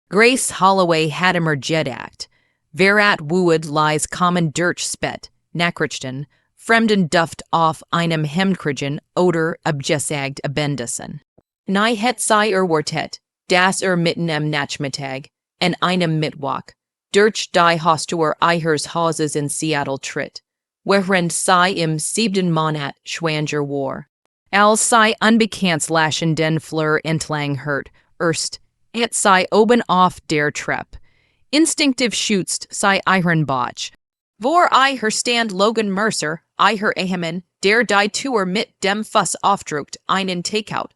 Grace Holloway Hadimer Jedact. Verrat wooed lies common durch spet, Nachrichten, Fremden duft auf einem Hemdkriegen oder abgesagt abendessen. Nie het sei Wortet, das mitten am Nachmittag, en einem Mittwoch, durch die Haustor ihres Hauses in Seattle tritt, während sei im 7. Monat schwanger war. Als sei unbekannt laschen den Fleur entlang hört, erst, et sei oben auf der Treppe. Instinktiv schützt sei ihren Botch. Vor her stand Logan Mercer, her Ehemann, der die Tour mit dem Fuss aufdruckt, einen Takeout.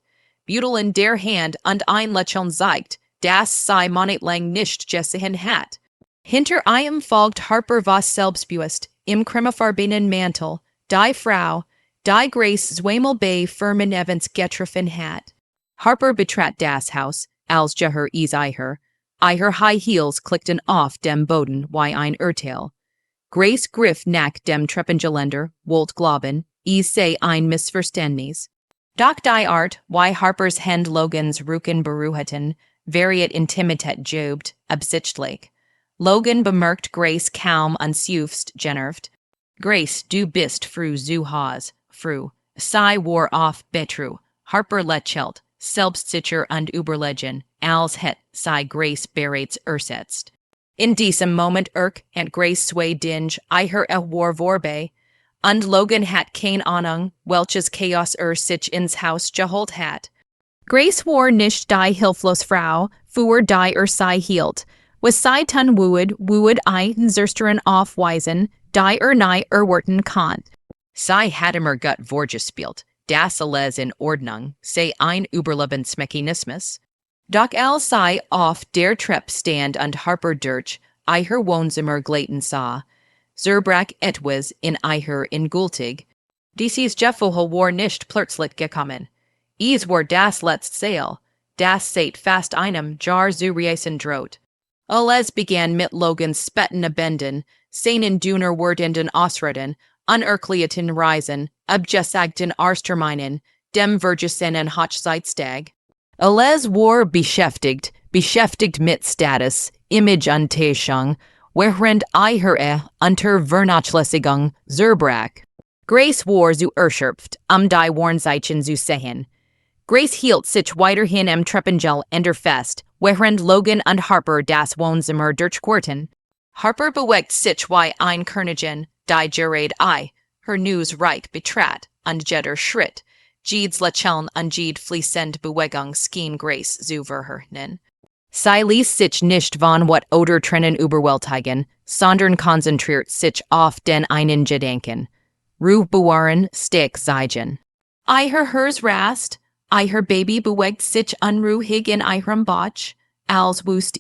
Butel in der Hand und ein Lächeln zeigt, das sei monatelang nicht gesehen hat. Hinter ihm folgt Harper was selbstbewusst, im cremefarbenen Mantel, die Frau, die Grace zweimal bei Firmen Evans getroffen hat. Harper betrat das Haus, als Jeher is ihre High Heels klickten auf dem Boden wie ein Urteil. Grace griff nach dem Treppengeländer, wollt glauben, sei ein Missverständnis. Doch die Art, wie Harpers Hand Logans Rücken beruheten, variet intimitet jobt, absichtlich. Logan bemerkt Grace kaum unseufzt genervt. Grace, du bist fru zu Haus, fru. Sei war auf Betrug. Harper lächelt, selbstsicher und überlegen, als het sei Grace bereits ersetzt. In diesem Moment hat Grace zwei Dinge ihrer war vorbei, und Logan hat keine Ahnung, welches Chaos sich ins Haus geholt hat. Grace war nicht die hilflos Frau, für die sei hielt. Was sei tun would ein Zersteren aufweisen, die nie erwarten kann. Sei hat gut vorgespielt, das alles in Ordnung, sei ein Überlebensmechanismus. Doch als sei auf der Treppe stand und Harper durch ihr Wohnzimmer gleiten sah, zerbrach etwas in ihr ungültig. Dieses Gefühl war nicht plötzlich gekommen. Es war das letzte Seil, das seit fast einem Jahr zu reisen droht. Alles begann mit Logans spettende Benden, seinen dünner werdenden Ausreden, unerklärten Reisen, abgesagten Arztterminen, dem vergesessenen Hochzeitstag. Alles war beschäftigt mit Status, Imageantäuschung, während ihre unter Vernachlässigung zerbrach. Grace war zu erschöpft, die Warnzeichen zu sehen. Grace hielt sich weiterhin am Treppengeländer fest, während Logan und Harper das Wohnzimmer durchquerten. Harper bewegt sich wie ein Königin, die gerade her News reich betrat, und jeder Schritt, Jedes Lächeln und jede fließende Bewegung schien Grace zu verhören. Sie ließ sich nicht von what oder Tränen überwältigen, sondern konzentriert sich auf den einen Gedanken. Ruhe bewahren, stark sein. Hers rast, ihr Baby bewegt sich unruhig in ihrem Bauch, als wusst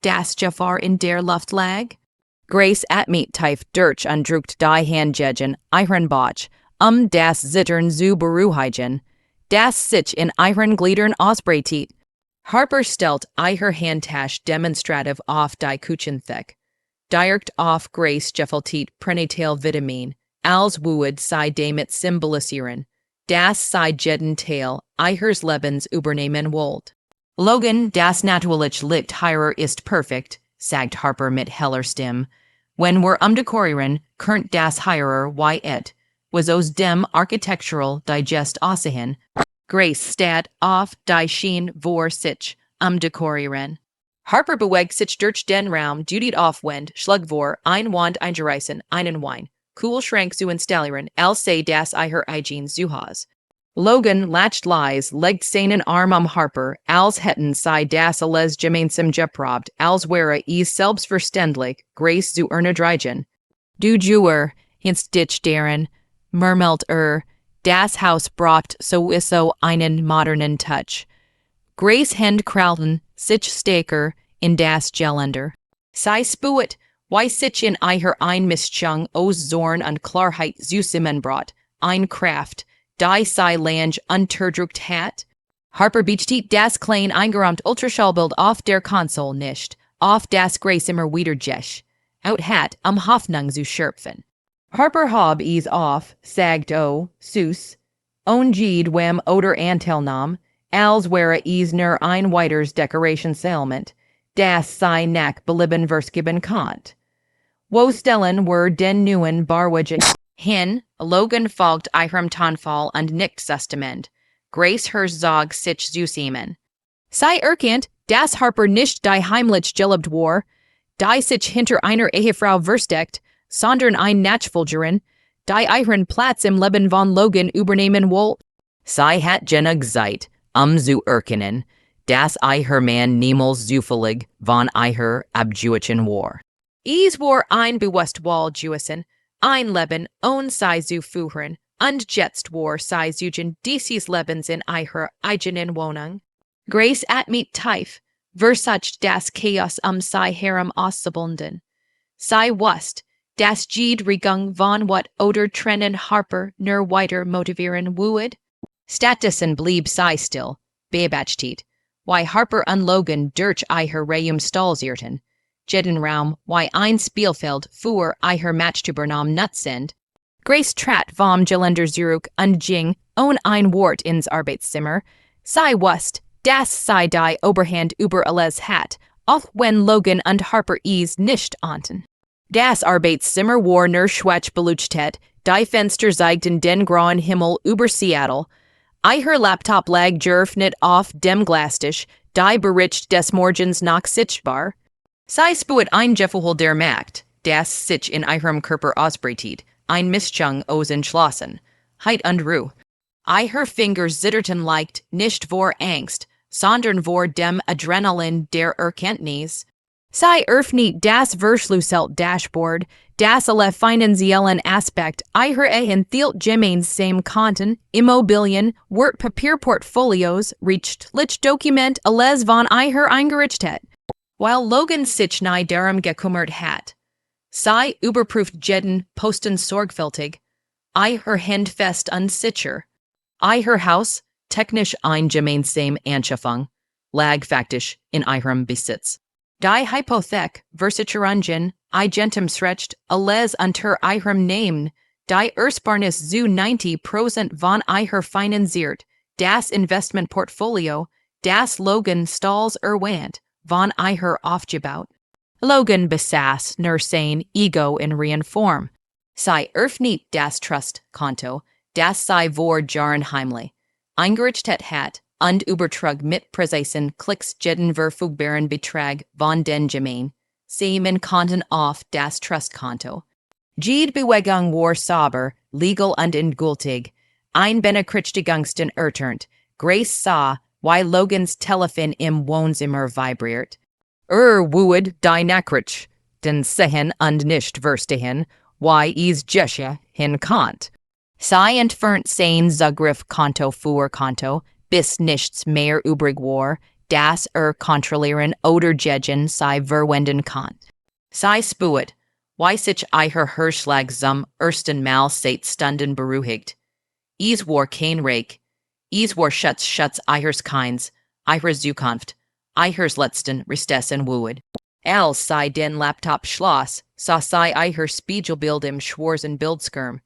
das Gefahr in der Luft lag. Grace atmet tief durch und drückt die Handjegen ihren Bauch, das Zittern zu beruhigen, das sich in ihren Gliedern ausbreitet. Harper stellt ihre Handtasche demonstrativ auf die Küchenthek, direkt auf Grace gefällt Pränatal Vitamin, als would sie damit symbolisieren, dass sie jeden Teil ihres Lebens übernehmen wollt. Logan, das natürlich Licht ihrer ist perfekt, sagt Harper mit heller Stimme. Wenn wir dekorieren, könnt das ihrer wie was aus dem Architectural Digest aussehen. Grace steht auf die Schien vor sich, dekorieren. Harper bewegt sich durch den Raum, dutet aufwend, schlägt vor, ein Wand einzureißen, einen Wein, Kühlschrank zu installieren, als sei das ihr Hygiene zu Hause. Logan lacht leise, legt seinen Arm Harper, als hätten sie das alles gemeinsam geprobt, als wäre es selbstverständlich, Grace zu ernedrigen. Du Jünger, hinst dich darin, murmelt das Haus braucht sowieso einen modernen Touch. Grace Hand kralten sich stärker in das Geländer. Sie spürt, wie sich in ihr Einmischung aus Zorn und Klarheit zusammenbraut, ein Kraft, die sie lang unterdrückt hat. Harper bietet das klein eingerahmt Ultraschallbild auf der Konsole nicht, auf das Grace immer wieder gesch. Out hat, Hoffnung zu schöpfen. Harper hob is auf, sagt süß, jed wem oder Antelnam, als wäre es nur ein weiteres Decorationselement, das sei nach belieben versgeben kant. Wo stellen were den neuen barwage hin, Logan folgt ihrem Tonfall und nicht Sustament. Grace Herzog sich zusammen. Sei erkannt, das Harper nicht die heimlich gelebt war, die sich hinter einer Ehefrau versteckt, sondern ein Nachfolgerin, die ihren Platz im Leben von Logan übernehmen wollte. Sei hat Jenna gesagt, zu erkennen, dass ihr Mann niemals zufällig von ihr abgewichen war. Es war ein Bewusstwahl gewesen, ein Leben ohne sei zu führen, und jetzt war sei zugen dieses Lebens in ihrer eigenen Wohnung. Grace mit tief, versucht das Chaos sei herum auszublenden. Sei wusst, das jede Regung von wat oder trennen Harper nur weiter motivieren würde. Stattdessen blieb sei still, beobachtet, wie Harper und Logan durch ihr Reum stolzierten. Jeden Raum, wie ein Spielfeld für ihr Match zu übernahmen nut sind. Grace trat vom Geländer zurück und ging, ohne ein Wort ins Arbeitszimmer. Sei wusst, dass sei die Oberhand über alles hat, auch wenn Logan und Harper es nicht ahnten. Das Arbeitszimmer war nur schwach beleuchtet, die Fenster zeigten den grauen Himmel über Seattle. Ihr Laptop lag geöffnet auf dem Glastisch, die Bericht des Morgens noch sichtbar. Sei spuet ein Jeffuhol der Magd, das sich in ihrem Körper ausbreitet, ein Mischung aus Entschlossenheit und Ruhe. Ihr Finger zitterten leicht, nicht vor Angst, sondern vor dem Adrenalin der Erkenntnis. Sei öffnet das verschlüsselt Dashboard, das alle finanziellen Aspekt ihrer enthielt gemeinsam Konten, Immobilien, Wertpapierportfolios, rechtlich Dokument alles von ihr eingerichtet. While Logan sich nie darum gekümmert hat. Sei überprüft jeden Posten sorgfältig, ihr Hand fest und sicher. Ihr Haus, technisch ein gemeinsam Anschaffung, lag faktisch in ihrem Besitz. Die Hypothek, Versicherungen, eigentum Recht, alles unter ihrem Namen, die Ersparnis zu 90% von ihr finanziert, das Investmentportfolio, das Logan Stalls erwähnt, von ihr aufgebaut. Logan besaß nur sein Ego in Form. Sei öffnet das Trustkonto, das sei vor Jahren heimlich eingerichtet hat und übertrug mit präzisen Klicks jeden verfügbaren Betrag von den Gemein, Semen Konten auf das Trustkonto. Jede Bewegung war sauber, legal und endgültig, ein Benachrichtigungsten ertönt. Grace sah, wie Logans Telefon im Wohnzimmer vibriert. Würde die Nachrichten sehen und nicht verstehen, wie es geschehen konnte. Sei entfernt sein Zugriffkonto für Konto, bis nichts mehr übrig war, das kontrollieren oder gegen sei verwenden kann. Sei spuet, wie sich ihr Hirschlag zum ersten Mal seit Stunden beruhigt. Es war kein Reich. Es war Schutz ihres Kinds, ihres Zukunft, ihres letzten Restessen Wued. Als sei den Laptop schloss, sah sei ihr Spiegelbild im schwarzen Bildschirm.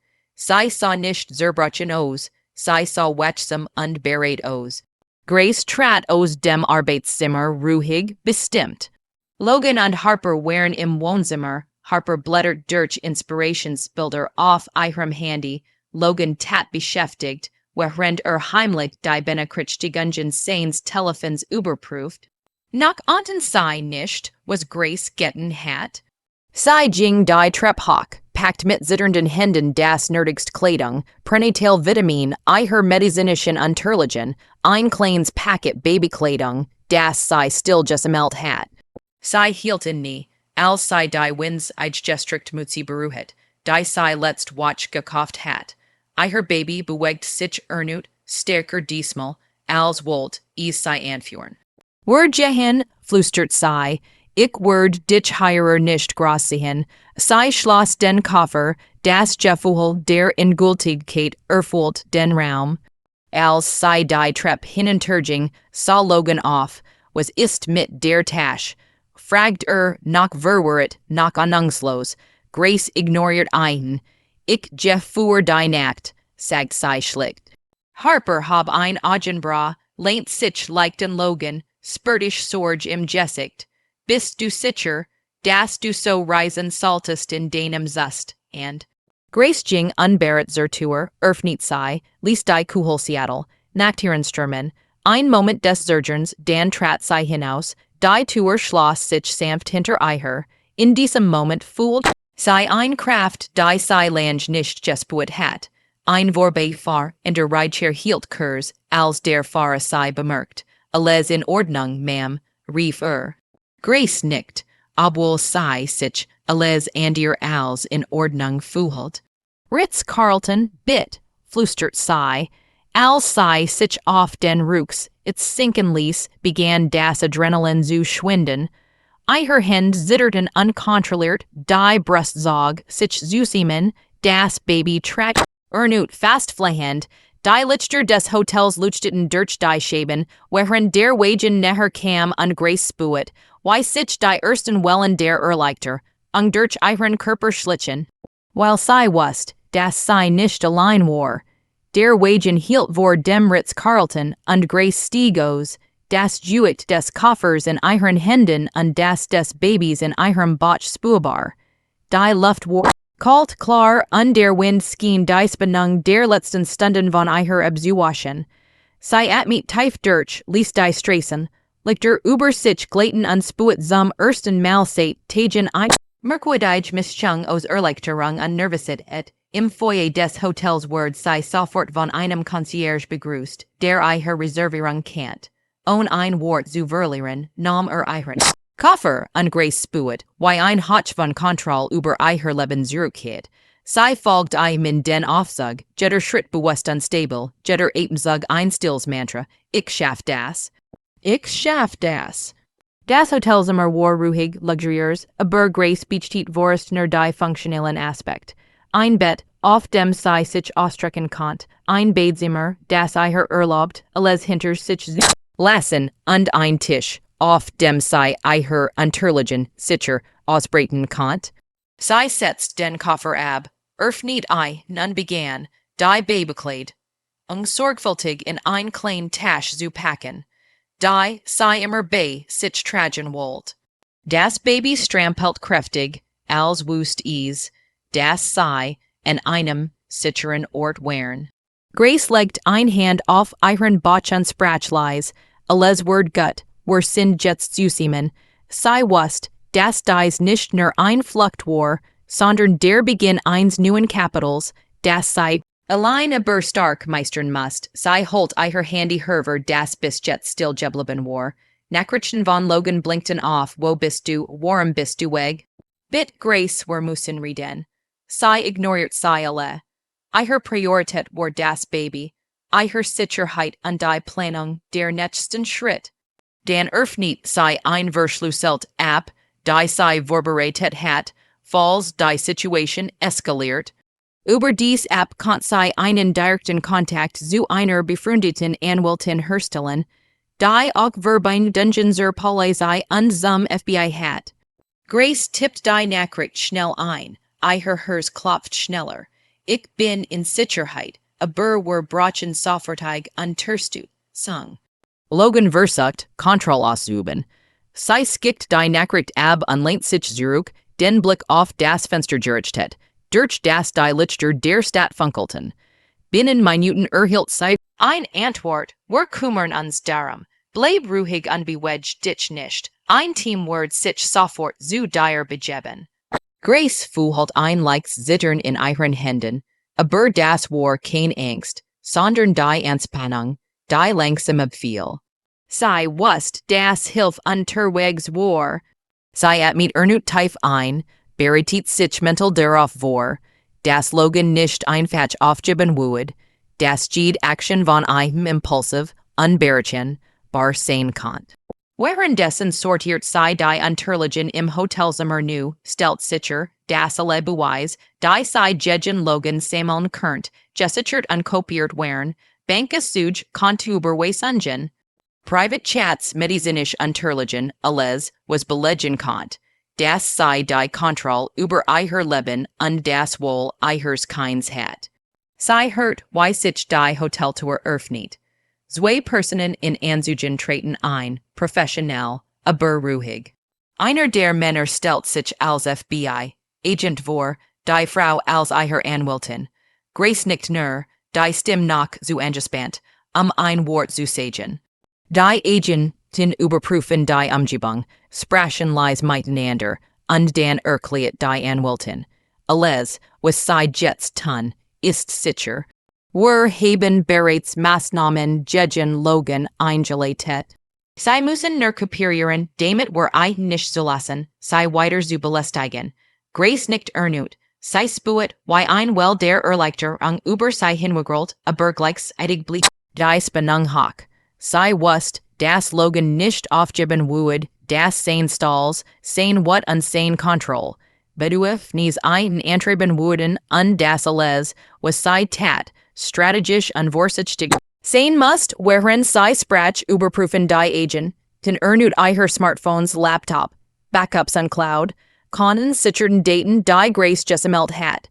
Sei sah nicht zerbrochen aus, sei sah wachsam und bereit aus. Grace trat aus dem Arbeitszimmer ruhig, bestimmt. Logan und Harper waren im Wohnzimmer. Harper blättert durch Inspirationsbilder auf ihrem Handy. Logan tat beschäftigt, während heimlich die Benachrichtigungen seines Telefons überprüft. Nach unten sei nicht, was Grace getan hat. Sei ging die Treppe hoch, packt mit zitternden Händen das nötigste Kleidung, Pränatal Vitamin, ihr medizinischen Unterlagen, ein kleines Paket Babykleidung, das sei still gesammelt hat. Sei hielt nie, als sei die Winds eingestrikt Mutzi beruhet, die sei letzt Watch gekauft hat. Ihr Baby bewegt sich ernut, stärker diesmal, als wollt es sei anführen. Word jehin, flüstert sei, ich werd dich heirer nicht groß sehen, sei schloss den Koffer, das Jeffuhol der Endgültigkeit erfüllt den Raum. Als sei die Treppe hinunterging, sah Logan auf, was ist mit der Tasche? Fragt nach verwirrt, nach ahnungslos. Grace ignoriert ein. Ich gefuhr die Nacht, sagt sei schlicht. Harper hab ein Augenbraw, lehnt sich leicht in Logan, spürtig Sorge im Gesicht. bist du sicher, dass du so reisen solltest in deinem Zust, and Grace ging unbarret zur Tour, nicht sei, ließ die Kuhel Seattle, nach ihren Stürmen, ein Moment des Zurgens, dann trat sie hinaus, die Tour schloss sich sanft hinter ihr, in diesem Moment fühlt sie ein Kraft, die sie lang nicht gespürt hat, ein Vorbeifahr in der Reitchair hielt Kurs, als der Fahrer sie bemerkt, alles in Ordnung, Ma'am, rief Grace nickt, obwohl sie sich alles an ihr als in Ordnung fühlt. Ritz-Carlton, bit, flüstert sie, als sie sich auf den Rucks, its sinken ließ, begann das Adrenalin zu schwinden. Ihre Hände zitterten unkontrolliert, die Brustzog sich zusammen, das Baby track, fast flehend, die Lichter des Hotels luchteten durch die Scheiben, während der Wagen näher kam und Grace spürt, wie sich die ersten Wellen der Erleichter, durch ihren Körper schlichen. Weil sie wusste, dass sie nicht allein war. Der Wagen hielt vor dem Ritz-Carlton und Grace stieg aus, das Gewicht des Koffers in ihren Händen und das des Babys in ihrem Bauch spürbar. Die Luft war kalt klar und der Wind schien die Spannung der letzten Stunden von ihr abzuwaschen. Sie atmet tief durch, ließ die Straßen, Lichter über sich gleiten und spürt zum ersten Mal seit Tagen ein merkwürdige Mischung aus Erleichterung und Nervosität et. Im Foyer des Hotels wurde sie sofort von einem Concierge begrüßt, der ihre Reservierung kennt. Ohne ein Wort zu verlieren, nahm ihren Koffer und Grace spürt, wie ein Hauch von Kontrolle über ihr Leben zurückkehrt. Sie folgt ihm in den Aufzug, jeder Schritt bewusst unstable, jeder Atemzug ein stilles Mantra, ich schaff das. Ich schaff das. Das Hotelzimmer war ruhig, luxuriös, aber Grace beachtet vorerst nur die funktionellen Aspekt. Ein Bett, auf dem sie sich ausstrecken konnte, ein Badezimmer, das ihr erlaubt, alles hinter sich zu lassen, und ein Tisch, auf dem sie ihr Unterlagen sicher ausbreiten konnte. Sie setzt den Koffer ab, öffnet und begann, die Babykleid, sorgfältig in ein kleine Tasche zu packen, die sie immer bei sich tragen wollte. Das Baby strampelt kräftig, als wüst das sie an einem sicheren Ort wären. Grace legt ein Hand auf ihren Bauch und sprachleis, alles word gut, wir sind jetzt zusammen. Sie wusste, dass dies nicht nur ein Flucht war, sondern der Beginn eines neuen Kapitals, das sie allein aber stark meistern musste. Sie holt ihr Handy hervor, das bis jetzt still geblieben war. Nachrichten von Logan blinkten auf, wo bist du, warum bist du weg? Bit Grace war müssen reden. Sie ignoriert sie alle. Ihre Priorität war das Baby, ihre Sicherheit und die Planung der nächsten Schritt. Dann öffnet sie ein verschlüsselt App, die sie vorbereitet hat, falls die Situation eskaliert. Über dies App konnte sie einen direkten Kontakt zu einer befreundeten Anwältin herstellen, die auch Verbein Dungeon zur Polizei und zum FBI hat. Grace tippt die Nachricht schnell ein. Ihr Herz klopft schneller. Ich bin in Sicherheit, aber wir brauchen sofortig Unterstützung. Logan versucht, Kontrolle auszuüben. Sie skickt die Nachricht ab und lehnt sich zurück, den Blick auf das Fenster gerichtet, durch das die Lichter der Stadt funkelten. Binnen Minuten erhielt sie ein Antwort, wir kümmern uns darum. Bleib ruhig und beweg dich nicht. Ein Team wird sich sofort zu dir begeben. Grace fühlt ein leichtes Zittern in ihren Händen, aber das war kein Angst, sondern die Anspannung, die langsam abfiel. Sie wusste, dass Hilfe unterwegs war. Sie atmet tief ein, bereitet sich mental darauf vor, dass Logan nicht einfach aufgeben würde, dass jede Action von einem impulsiv, unberechenbar sein kann. Währenddessen sortiert sie die Unterlagen im Hotelzimmer nu, stellt sicher, dass alle Beweise, die sie gegen Logan sammeln könnt, gesichert und kopiert wären, Bankgesuch konnte überweisen. Private Chats mit diesen Unterlagen, alles, was belegen konnte, dass sie die Kontrolle über ihr Leben und das Wohl ihres Kindes hat. Sie hört, wie sich die Hoteltour öffnet. Zwei Personen in Anzügen treten ein, professionell, aber ruhig. Einer der Männer stellt sich als FBI Agent vor, die Frau als ihre Anwältin. Grace nickt nur, die Stimme nach zu angespannt, ein Wort zu sagen. Die Agentin überprüfen die Umgebung, sprechen leise miteinander, und dann erklärt die Anwältin. Alles, was sie jetzt tun, ist sicher. Wir haben bereits Maßnahmen gegen Logan eingeleitet. Sie müssen nur kapieren, damit wir nicht zulassen, sie weiter zu belästigen. Grace nickt erneut. Sie spürt, wie well der Erleichterung über sie hinwegelt, aber gleichzeitig blickt die Spannung hoch. Sie wusste, dass Logan nicht aufgeben würde, dass sein Stalls, sein What und sein Kontrolle. Bedürf nies ein Antrieben würden und das alles, was sie tat, strategisch und vorsichtig sein must, während sie sprach überprüfen die Agent, den erneut ihre Smartphones, Laptop, Backups und Cloud, können sichern Daten die Grace gesammelt hat.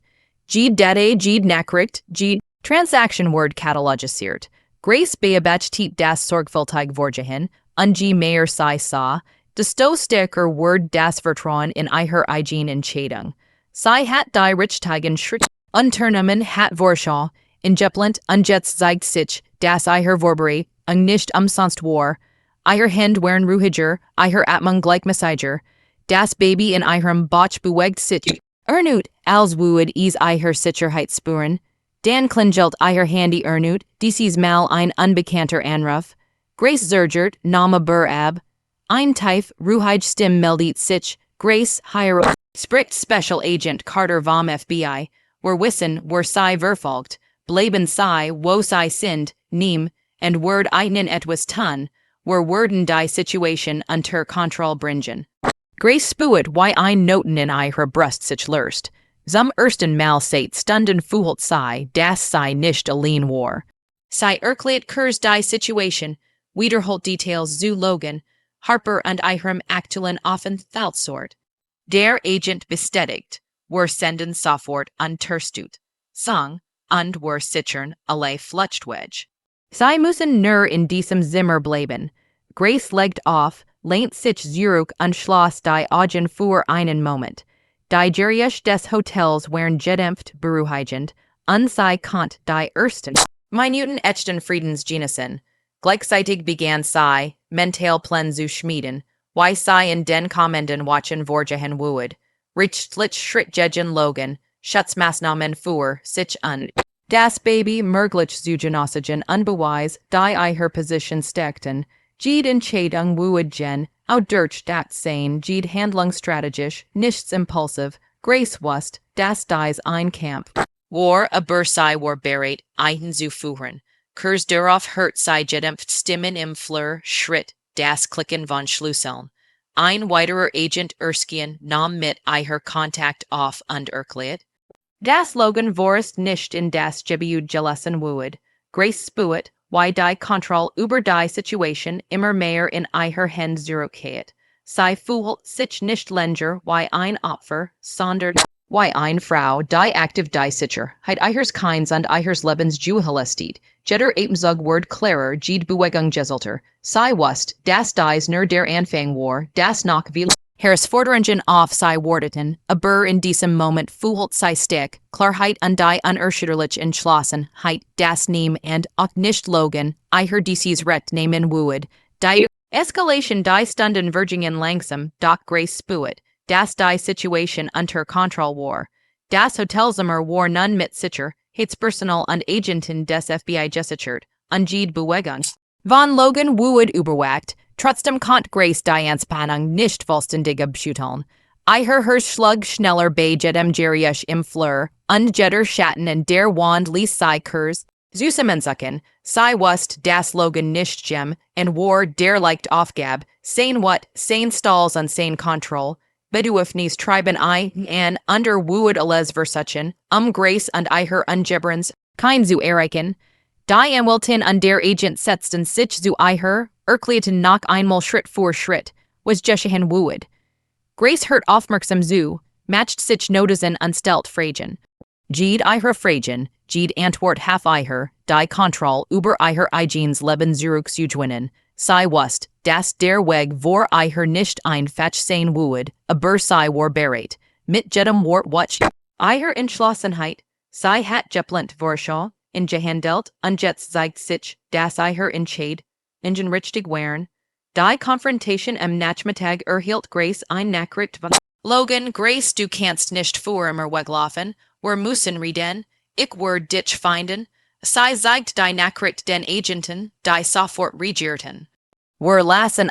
Jede Date, jede Nachricht, jede Transaction Word katalogisiert. Grace bearbeitet das sorgfältig vorgehen, und je mehr sie sah, desto stärker wurde das Vertrauen in ihre eigene Entscheidung. Sie hat die richtigen Schritte unternommen, hat Vorschau, ingeplent und jetzt zeigt sich, dass ihre Vorbere nicht umsonst war. Ihre Hände waren ruhiger, ihre Atmung gleichmäßiger. Das Baby in ihrem Bauch bewegt sich erneut, als würde es ihre Sicherheit spüren. Dann klingelt ihr Handy erneut, dieses Mal ein unbekannter Anruf. Grace zögert, Name ab. Ein tief, ruhige Stimme meldet sich, Grace, hier spricht Special Agent Carter vom FBI. Wir wissen, wer sie verfolgt. Bleiben sie, wo sie sind, und wird ihnen etwas tun. Wir werden die Situation unter Kontrolle bringen. Grace spürt, wie ein Noten in ihrer Brust sich löst. Zum ersten Mal seit Stunden fühlt sie, dass sie nicht allein war. Sie erklärt kurz die Situation, wiederholt Details zu Logan, Harper und ihrem aktuellen Aufenthaltsort. Der Agent bestätigt, wir senden sofort unterstützt. Sang, und wir sichern alle Fluchtwege. Sie müssen nur in diesem Zimmer bleiben. Grace legt auf, lehnt sich zurück und schloss die Augen für einen Moment. Die Geräusche des Hotels waren gedämpft beruhigend, und sie konnte die ersten Minuten echten Friedens genießen. Gleichzeitig begann sie, mental Pläne zu schmieden, wie sie in den kommenden Wochen vorgehen würde. Rechtlich Schritt gegen Logan, Schutzmaßnahmen für sich und das Baby möglich zu genossigen unbeweis, die ihre Position steckten. Jede Entscheidung würde gen, auch durch das Sein, jede Handlung strategisch, nichts impulsiv. Grace wusste, dass dies ein Kampf war, aber sie war bereit, einen zu führen. Kurz darauf hört sie gedämpft Stimmen im Flur, Schritt, das Klicken von Schlüsseln. Ein weiterer Agent Erskine nahm mit ihrer Kontakt auf und erklärt, dass Logan vorerst nicht in das Gebiet gelassen würde. Grace spürt, wie die Kontrolle über die Situation immer mehr in ihre Hände zurückkehrt. Sie fühlt sich nicht länger wie ein Opfer, sondern wie eine Frau, die aktiv die Sicherheit ihres Kinds und ihres Lebens zuhälstet. Jeder Ebenso wird klarer, jede Bewegung geselter. Sie wusste, dass dies nur der Anfang war, dass noch viele Herausforderungen auf sie warteten, aber in diesem Moment fühlt sie stark, Klarheit und die unerschütterliche Entschlossenheit, das niemand und auch nicht Logan, ihr dieses Recht nehmen würde. Die Eskalation die Stunden vergingen langsam, doch Grace spürt, dass die Situation unter Kontrolle war. Das Hotelzimmer war nun mit Sicherheitspersonal und Agentin des FBI gesichert, und jede Bewegung von Logan wurde überwacht. Trotzdem konnte Grace die Anspannung nicht vollständig abschütteln. Ihr Herzschlag schneller bei jedem Geräusch im Flur, und jeder Schatten in der Wand ließ sie kurz zusammenzucken. Sie wusste, dass Logan nicht gem, und war derleicht Aufgabe, sein What, sein Stalls und sein Kontrolle. Bedürfnis treiben ein, under würde alles versuchen, Grace und ihre Ungebrens kein zu erreichen. Die Anwältin und der Agent setzten sich zu ihr, erklärten noch einmal Schritt für Schritt, was geschehen würde. Grace hört aufmerksam zu, matcht sich Notizen und stellt Fragen. Jede ihre Fragen, jede Antwort half ihr, die Kontrolle über ihr eigenes Leben zurückzugewinnen. sei wust, das der Weg vor ihrer nicht ein Fach sein wood, aber sei war bereit, mit jedem Wort watch, ihre Entschlossenheit, sei hat geplant vorschau, in gehandelt, unjetzt zeigt sich, das ihre entscheid, ingen richtig waren, die Konfrontation Nachmittag erhielt Grace ein Nachricht von Logan, Grace, du kannst nicht vor immer weglaufen, wir müssen reden, ich werde dich finden, sei zeigt die Nachricht den Agenten, die sofort reagierten. Wir lassen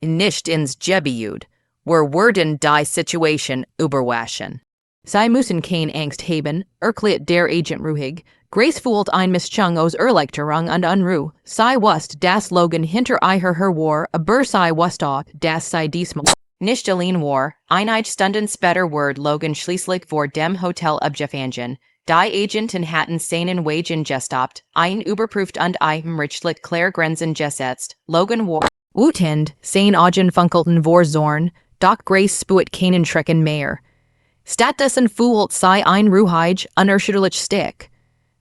nicht ins Gebiet, wir werden die Situation überwaschen. Sei müssen kein Angst haben, erklärt der Agent ruhig, Grace fühlt ein Mischung aus Erleichterung und Unruhe, sei wust, das Logan hinter her war, aber sei wust auch, das sei diesmal nicht allein war, einige Stunden später ward Logan schließlich vor dem Hotel abgefangen, die Agenten hatten seinen Wagen gestoppt, ein überprüft und rechtlich klar Grenzen gesetzt, Logan war wütend, sein Augen funkelten vor Zorn, doch Grace spürt keinen Schrecken mehr. Stattdessen fühlt sei ein ruhig, unerschütterlich Stick.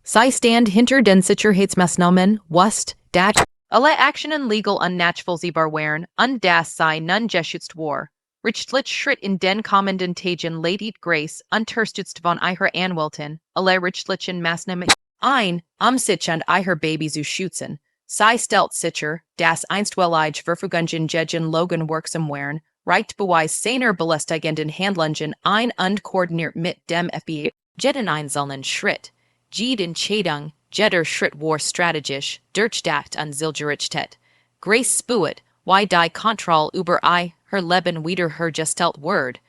Sei stand hinter den Sicherheitsmaßnahmen, wust, dat alle Aktionen legal unnachvollziehbar waren, und das sei nun geschützt war. Rechtlich Schritt in den kommenden Tagen leidet Grace, unterstützt von ihrer Anwältin, alle rechtlichen Maßnahmen ein, sich und ihre Baby zu schützen. Sei stellt sicher, dass einstweilige Verfügungen gegen Logan wirksam waren, reicht Beweis seiner belästigenden Handlungen ein und koordiniert mit dem FBI. Jeden einzelnen Schritt. Jede Entscheidung, jeder Schritt war strategisch, durchdacht und zielgerichtet. Grace spürt, wie die Kontrolle über ihr Leben wieder hergestellt wird.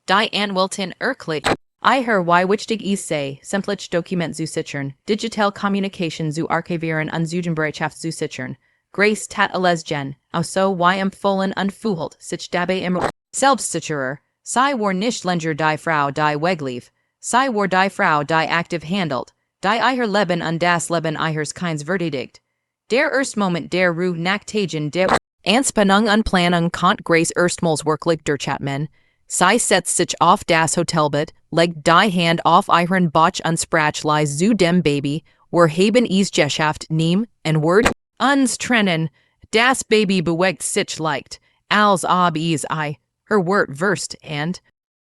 Die Anwältin erklärt, ihr wie wichtig sei, sämtliche Dokumente zu sichern, digital Kommunikation zu archivieren und zu den Bereitschaft zu sichern. Grace tat alles gen, also wie empfohlen und fühlt sich dabei immer selbstsicherer. Sei war nicht länger die Frau, die weglief. Sei war die Frau, die aktiv handelt. Die ihr Leben und das Leben ihres Kinds verteidigt. Der erste Moment der Ruhe nach Tagen der Anspannung und Planung konnte Grace erstmals wirklich durchatmen. Sie setzt sich auf das Hotelbett, legt die Hand auf ihren Bauch und sprach zu dem Baby, wir haben es geschafft, nehm, und word uns trennen. Das Baby bewegt sich leicht, als ob es her Wort wurst, and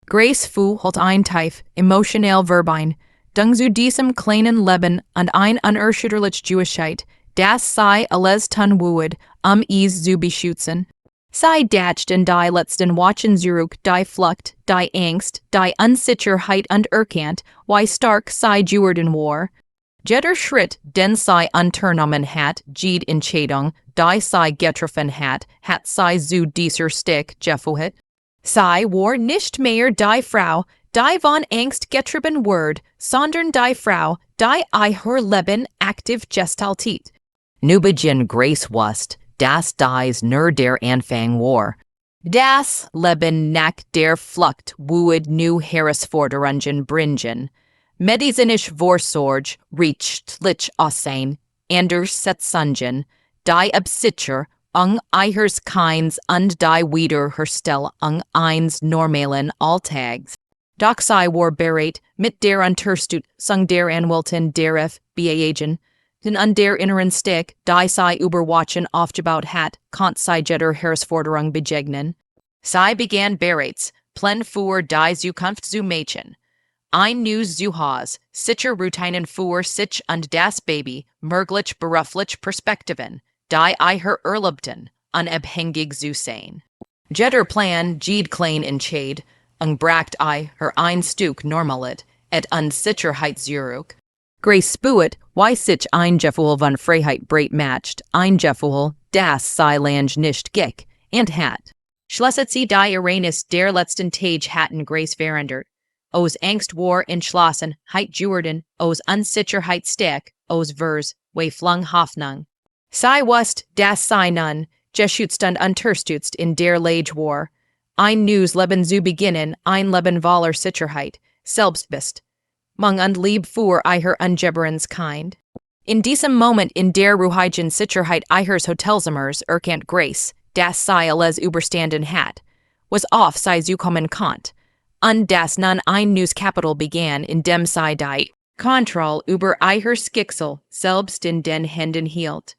Grace fühlt ein tief, emotional Verbin, dung zu diesem kleinen Leben und ein unerschütterlich Jewishkeit, das sei alles tun würde, es zu beschützen. Sei dacht in die letzten Wochen zurück, die Flucht, die Angst, die Unsicherheit und erkannt, wie stark sei geworden war. Jeder Schritt, den sei unternommen hat, jede Entscheidung, die sei getroffen hat sei zu dieser Stick geführt. Sei war nicht mehr die Frau, die von Angst getrieben wird, sondern die Frau, die ihr Leben aktiv gestaltet. Nu beginn Grace wust, dass dies nur der Anfang war. Das Leben nach der Flucht würde nu Herausforderungen bringen. Medizinisch Vorsorge rechtlich aussehen, anders Setzungen, die Absicher, ihres Kinds und die Wiederherstellung eines normalen Alltags. Doch sei war bereit, mit der Unterstützung der Anwältin der FBI-Agenten und der inneren Stick, die sei überwachen aufgebaut hat, konnte sei jeder Herausforderung begegnen. Sei begann bereits, Pläne für die Zukunft zu machen. Ein neues Zuhause, sicher Routinen für sich und das Baby, möglich berufliche Perspektiven, die ihr erlaubten, unabhängig zu sein. Jeder Plan, jede kleine Entscheid, brachte ihr ein Stück Normalit, et Unsicherheit zurück. Grace spürt, wie sich ein Gefühl von Freiheit breit macht, ein Gefühl, das sei lang nicht gick, und hat. Schließlich die Ereignis der letzten Tage hatten Grace verändert. Aus Angst war Entschlossenheit geworden, aus Unsicherheit stick, aus Vers, wie flung Hoffnung. Sei wust, das sei nun, geschützt und unterstützt in der Lage war. Ein neues Leben zu beginnen, ein Leben voller Sicherheit, Selbstbest. Mang und Lieb für ihr ungeberens Kind. In diesem Moment in der ruhigen Sicherheit ihres Hotelzimmers erkannt Grace, das sei alles überstanden hat, was auf sei zu kommen konnt, und das nun ein neues Kapitel begann, in dem sei die Kontrolle über ihr Schicksal selbst in den Händen hielt.